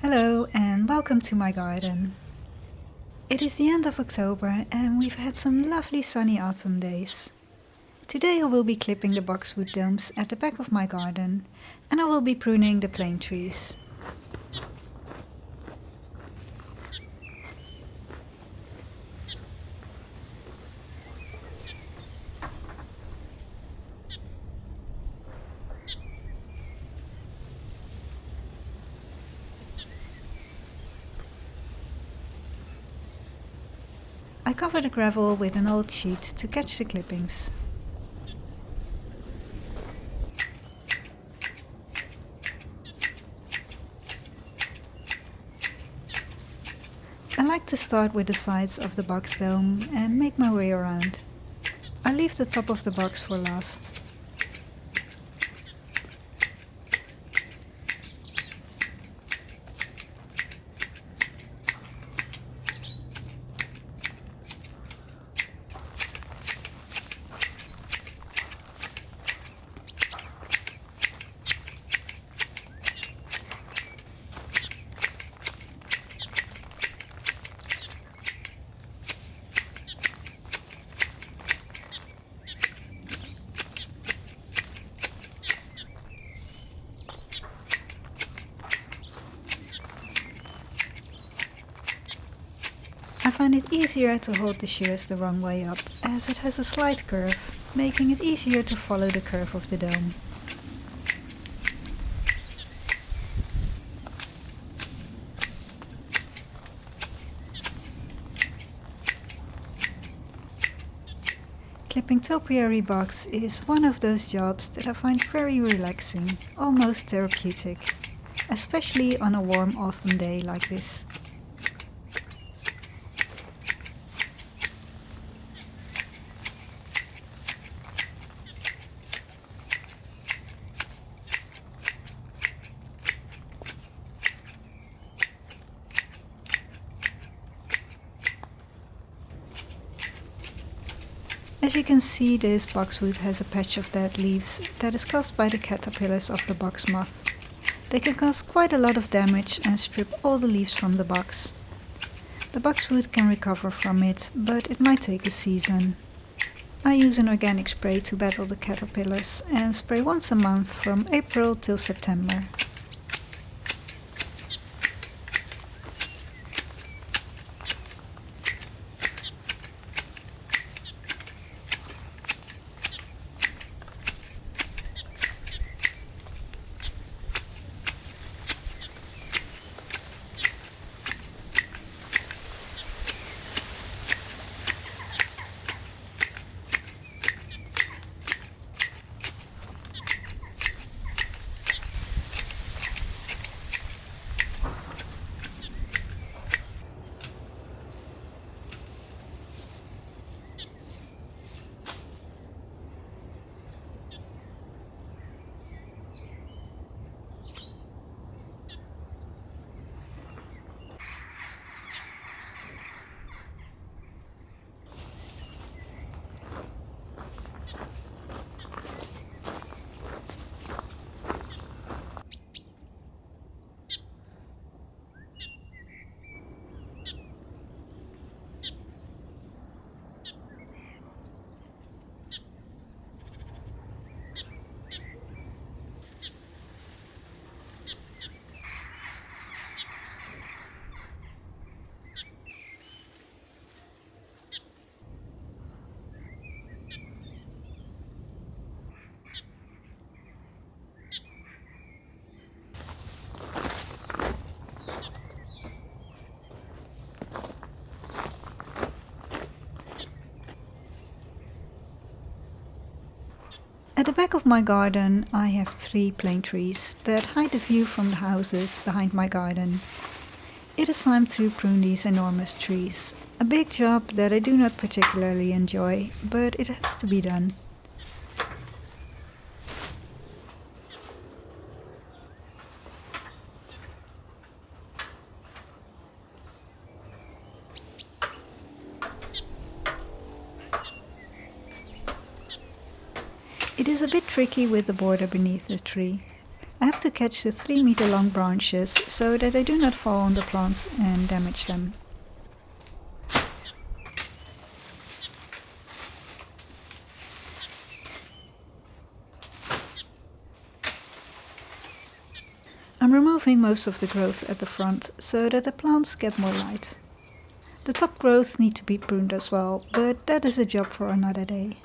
Hello and welcome to my garden. It is the end of October and we've had some lovely sunny autumn days. Today I will be clipping the boxwood domes at the back of my garden and I will be pruning the plane trees. I cover the gravel with an old sheet to catch the clippings. I like to start with the sides of the box dome and make my way around. I leave the top of the box for last. I find it easier to hold the shears the wrong way up, as it has a slight curve, making it easier to follow the curve of the dome. Clipping topiary box is one of those jobs that I find very relaxing, almost therapeutic, especially on a warm autumn day like this. As you can see, this boxwood has a patch of dead leaves that is caused by the caterpillars of the box moth. They can cause quite a lot of damage and strip all the leaves from the box. The boxwood can recover from it, but it might take a season. I use an organic spray to battle the caterpillars and spray once a month from April till September. At the back of my garden I have 3 plane trees that hide the view from the houses behind my garden. It is time to prune these enormous trees. A big job that I do not particularly enjoy, but it has to be done. It is a bit tricky with the border beneath the tree. I have to catch the 3-meter long branches so that they do not fall on the plants and damage them. I'm removing most of the growth at the front so that the plants get more light. The top growth need to be pruned as well, but that is a job for another day.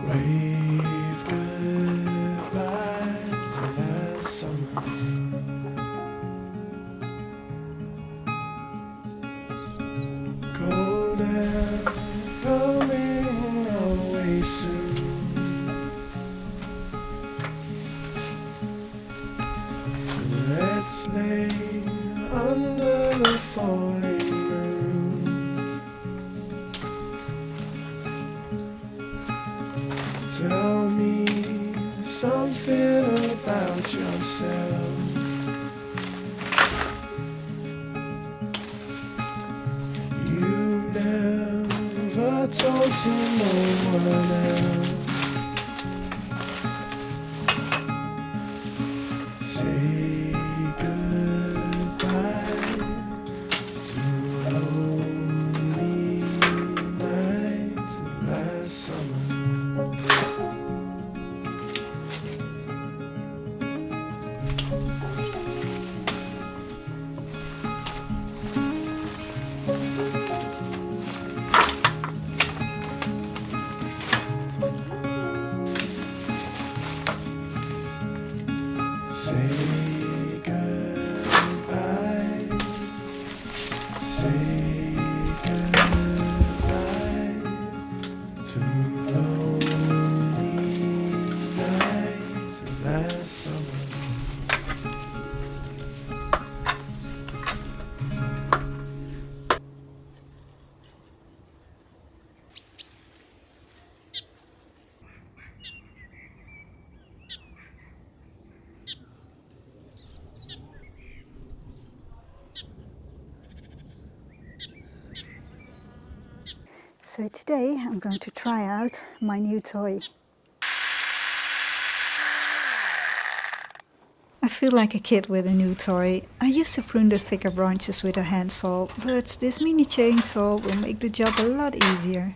Wave goodbye to last summer. Cold air coming away soon. So let's lay under the falling moon. Tell me something about yourself. You've never told to no one else. Say goodbye to lonely nights of last summer. Say goodbye. Say goodbye to lonely nights of last summer. So today I'm going to try out my new toy. I feel like a kid with a new toy. I used to prune the thicker branches with a handsaw, but this mini chainsaw will make the job a lot easier.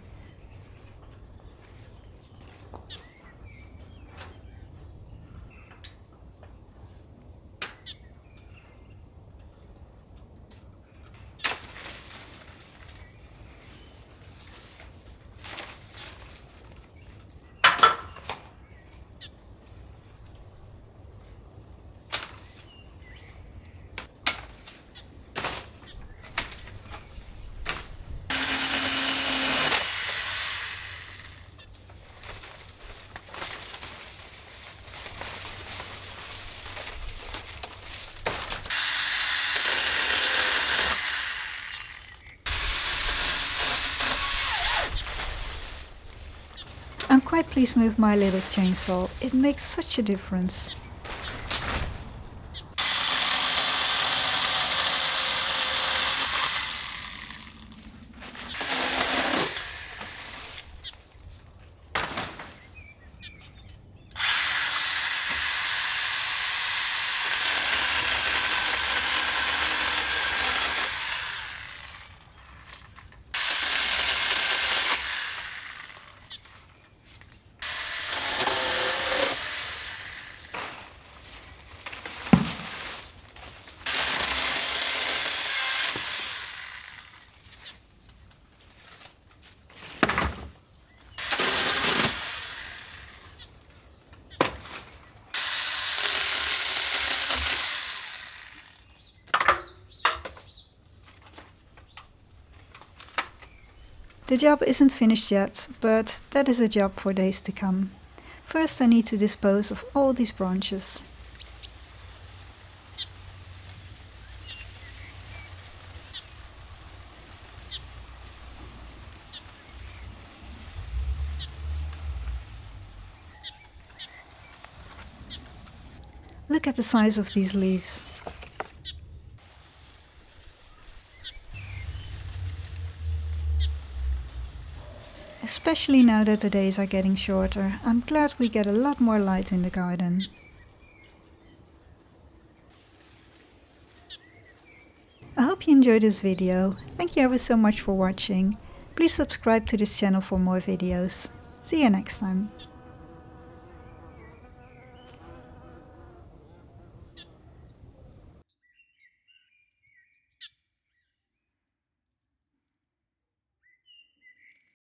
I'm quite pleased with my little chainsaw. It makes such a difference. The job isn't finished yet, but that is a job for days to come. First I need to dispose of all these branches. Look at the size of these leaves. Especially now that the days are getting shorter, I'm glad we get a lot more light in the garden. I hope you enjoyed this video. Thank you ever so much for watching. Please subscribe to this channel for more videos. See you next time.